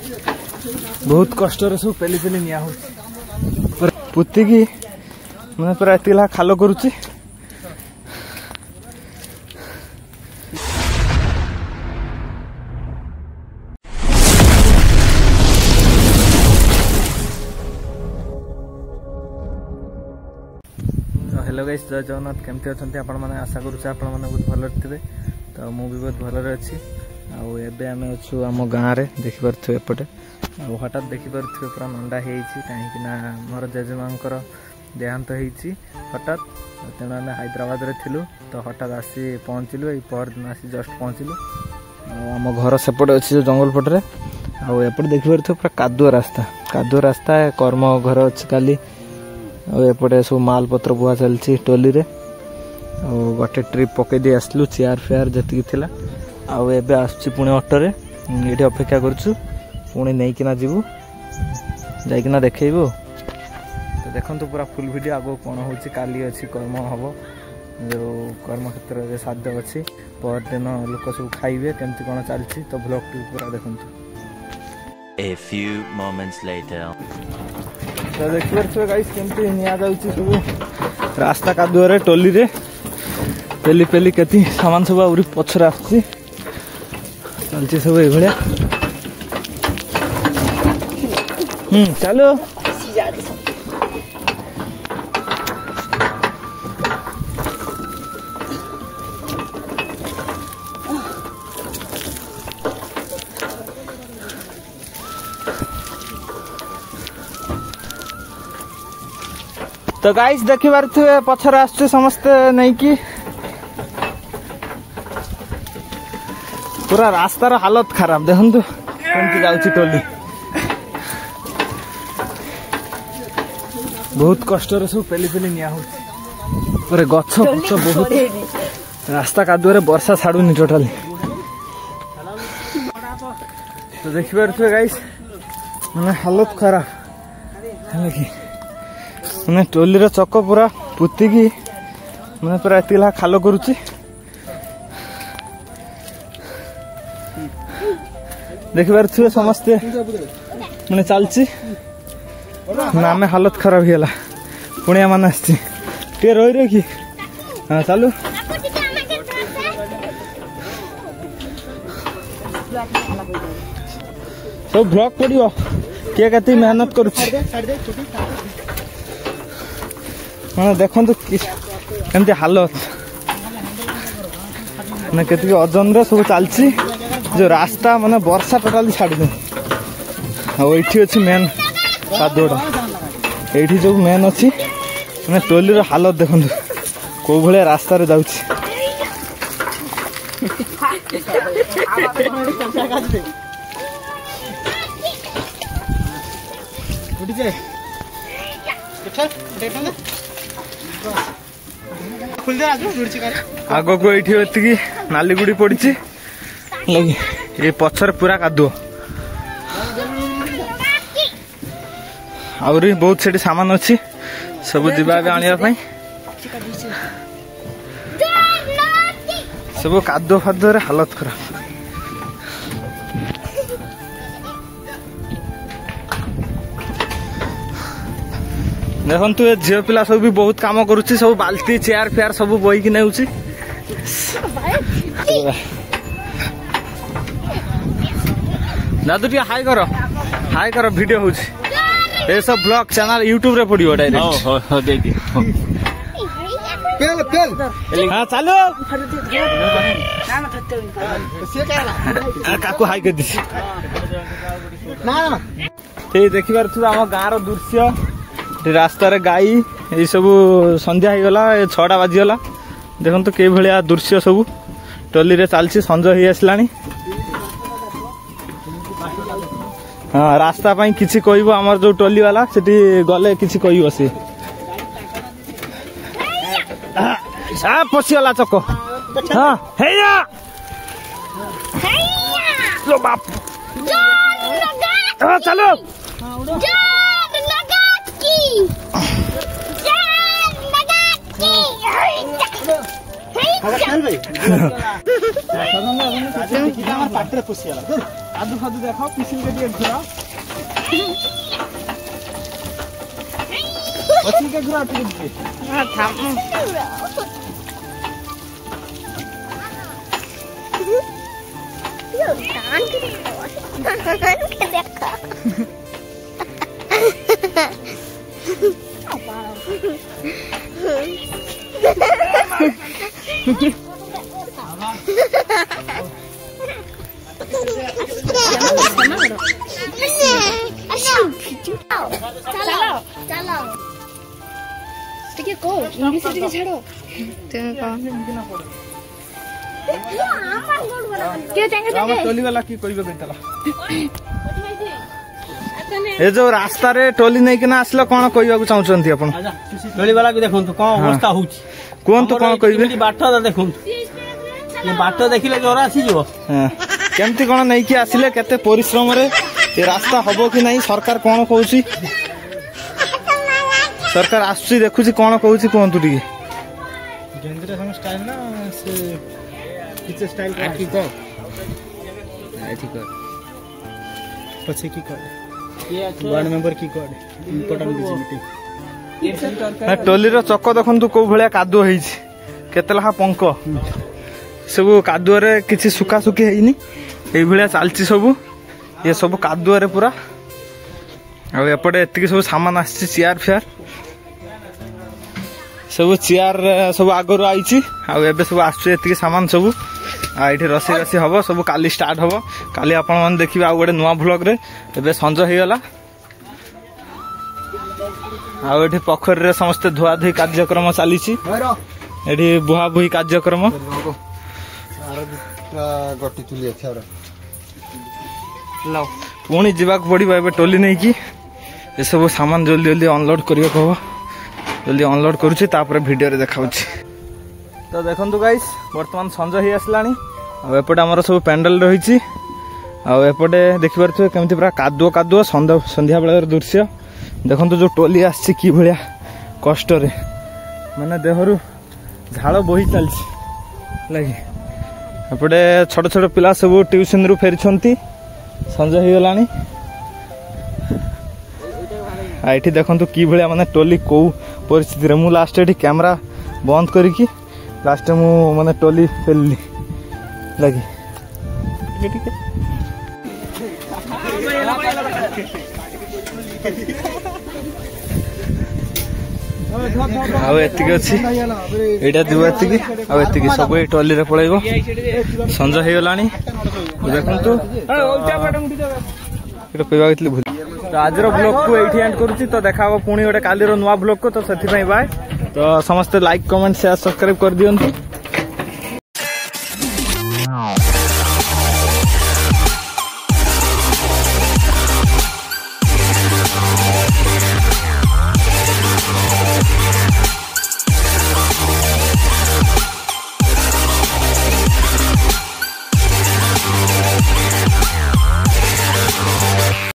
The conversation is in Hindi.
बहुत कष्ट सब पेली पेली निया हो पुतिकी मैंने पूरा एत खाल करुच्ची हेलो गाइस जय जगन्नाथ केमती अच्छा आपण मैंने आशा करुचे आपण मैंने बहुत भल थे तो मु भी बहुत भलरे अच्छी आबे आम अच्छु आम गाँव में देखिपे एपटे हठात देखिपे पूरा नंडा कहीं मोर जेजेमा देहांत होती हठात तेणु आम हैदराबाद रे थिलु तो हठात आसी पहुँचलु ये पर दिन आसी जस्ट पहुँचलु आम घर सेपटे अच्छी जो जंगल पटे आएपटे देखिपे पूरा कादुआ रास्ता कर्म घर अच्छी काली एपटे सब माल पत्र बुआ चलती टोली रे गोटे ट्रिप पकई दे आसलु चेयर फेयर जी आबे आसुची पुणी ऑटोरे ये अपेक्षा करूँ पुणी नहीं किना जीवु जाइकिना देखैबो तो देखंतु पूरा फुल वीडियो आगो कौन होची काली अच्छी कर्म हम जो कर्म क्षेत्र में साध्य अच्छी पर दिन लोक सब खाइबे केमती कौन चलती तो ब्लॉग टी पूरा देखंतु। A few moments later तो देखिए गाइस केमती निया जाउची सब रास्ता कादुआ टोली रे पेली पेली केती सामान सब आउरी पछरे आछी चलती सब ये भाया चलो तो गाइस देखि पारे पछर आसुचे समस्ते नहीं कि पूरा रास्तार हालत खराब देखु केमती जाउची टोली बहुत कष्ट सब पेली पेली निया हो गछ पछ बहुत रास्ता कादुआ वर्षा छाड़ूनी टोटाली तो देखिपे गाइस मैंने हालत खराब है कि मैंने टोली रे चक पूरा पुतिकी मैंने पूरा एत खाल करुच्ची देखिपे समस्ते मैंने चलची ना आम हालत खराब ही पुणिया मान आसती रही रही कि हाँ चलू सब ब्लॉग पड़ो किए के मेहनत करुच्ची हाँ देखु केमती हालत मैंने के ओजन सब चलती जो रास्ता माने वर्षा टोटाली छाड़ी ये अच्छी मेन कादुआ ये जो मेन अच्छी मैंने टोली हालत देखु कौ भाया रास्ता जाऊँगी आग को ये नालीगुड़ी पड़ी लगी ये पछर पूरा कादुआ आउरी बहुत से सामान अच्छी सब जीवा आने सब कादुआ फादुआ हालत खराब देखु ये झील पिला सब भी बहुत काम करुच्ची सब बाल्टी चेयर फेयर सब बोईकी नेउची दादू टी हाई कर वीडियो हो सब ब्लॉग चैनल यूट्यूब रे पड़ो डायरेक्ट हाँ चलो काकू हाई कर दी देखी पार आम गाँव दृश्य रास्ता रे गाई ये सब संध्या हो गला 6टा बाजीगला देखो तो कई भाया दृश्य सब टोली रे चलती संज हो आसलानी हाँ रास्ता पाई किसी कहब आमर जो टोली वाला से गले किसी कहब सी पशिगला चक हाँ बाप चलो ପାଟିରେ ପଶିଗଲା କାଦୁ ଫାଦୁ ଦେଖ ପିସିଲ ଟିକେ ଘୁରା ପଛିକେ ଘୁରା ଟିକେ टोली वाला की ए जो रास्ता रे टोली नहीं किना आसलो कौन कहबा चाहछंती अपन टोली वाला भी देखंतु कोन अवस्था होउची कोन तो कोन कहबे बाट देखंतु ये बाट देखिले जोरा आसी जो केमती कोन नहीं कि आसिले केते परिश्रम रे ए रास्ता हबो कि नहीं सरकार कोन कहउची सरकार आसुची देखुची कोन कहउची कोंतु टी केंद्र हम स्टाइल ना से किछ स्टाइल की को ठीक है पछे की कर वार्ड मेंबर की कोड इंपोर्टेंट मीटिंग टोली रो चक्क देखंतु को भलिया कादो हेछि केतला पंक सब कादुआ रे किछि सुका सुकी हेइनी एई भलिया चालछि सब ये सब कादुआ रे पूरा आ एपटे एतिकी सब सामान आछि चेयर फेयर सब चेयर सब आगरो आइछि आ एबे सब आछि एतिकी सामान सब आ इठी रसी रसी हबो सब काली स्टार्ट हबो काली आपण मन देखिबा आ गोटे नुवा व्लॉग रे एबे संज हेगला आ एठी पोखर रे समस्त धुआ धुई कार्यक्रम चलीछि एठी बुहा बुही कार्यक्रम गट्टी चुली अच्छा लाओ पुणी जीवाक पड़िबो एबे टोली नै कि ए सब सामान जल्दी जल्दी अनलोड करियो कहबो जल्दी अनलोड करूछि तापर वीडियो रे देखाउछि तो देखंतु गाइस वर्तमान संज हे आसलानी आ एपटे हमर सब पेंडल रहिछि आ एपटे देखि परथु केमति पूरा कादुओ कादुओ संध्या बेला दृश्य देखंतु जो टोली आछि कि भलिया कष्ट रे माने देहरु झाळ बोही चलछि लागि एपटे छोट छोट पिला सब ट्यूशन रु फेरिछंती संज हे गलानी आइठी देखंतु कि भलिया माने टोली को परिस्थिति रे मु लास्ट एठी कैमरा बंद करी कि लास्ट मु माने टोली फेलली लागि ठीक आ एतिक अछि एटा दिबो एतिक आ एतिक सब ए टोली रे पळैबो संज हे गलानी देखंतु एटा कहबा गतली भूल तो आज रो ब्लॉग को एठी एंड करूची तो देखाबो पुणी गोटे काली रो नुवा ब्लॉग को तो सेथि पई बाय तो समस्त लाइक कमेंट शेयर सब्सक्राइब कर दियंतु।